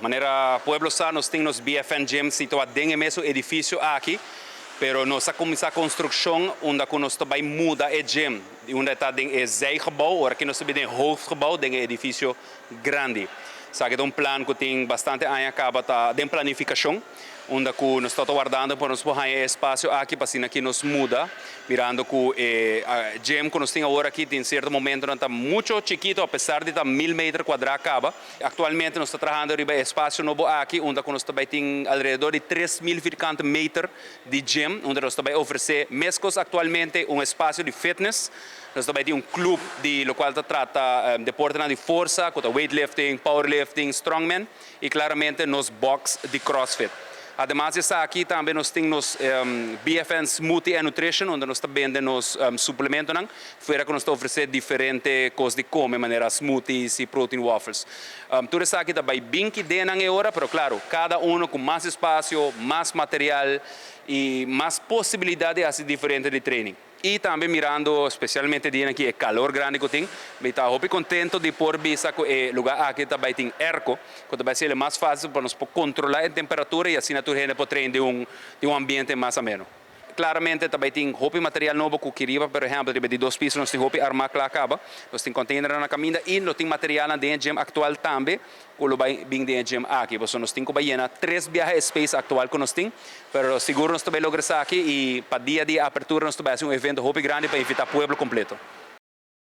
Maneira pueblo sa nós temos BFN Gym situado dentro mesmo edifício aqui, pero nós começar a construção onde nós também muda o gym, onde está dentro o zijgebouw, agora que nós estamos dentro o hoofdgebouw, dentro o edifício grande. Sabe que é plano que tem bastante anos acaba tá dentro planificação, onde nós estamos aguardando para nós pôr espaço aqui para assim que nós muda, mirando que o gym que nós temos agora aqui tem certo momento não está muito chiquito, apesar de estar 1000 metros quadrados acaba. Atualmente nós estamos trabalhando riba espaço novo aqui, onde nós também tem alrededor de 3000 metros de gym, onde nós também oferecer mescos atualmente espaço de fitness. Nós também temos clube de lo qual trata deporte de força, como weightlifting, powerlifting, strongman e claramente nos box de crossfit. Además de aqui também nós temos BFN Smoothie and Nutrition, onde nós também vendemos suplementos, fora que nós oferecemos diferentes coisas de comer, maneira smoothies e protein waffles. Tudo isso aqui também bem que dentro da hora, mas claro, cada um com mais espaço, mais material e mais possibilidade de fazer diferente de treino. E também mirando, especialmente dentro aqui, é calor grande que tem, eu estou muito contente de pôr vista que o lugar aqui também tem airco, que também ser mais fácil para nós controlar a temperatura e assim a gente pode treinar de ambiente mais ameno. Claramente também tem hopi material novo que queria, por exemplo, de 2 pisos nós temos hopi armar que acaba, nós temos container na caminha e nós temos material dentro do gym atual também, que vai vir dentro do gym aqui, nós temos que bayendo 3 viajes space atual que nós temos, mas seguro nós também logramos aqui e para dia a dia abertura nós também fazemos evento hopi grande para invitar o povo completo.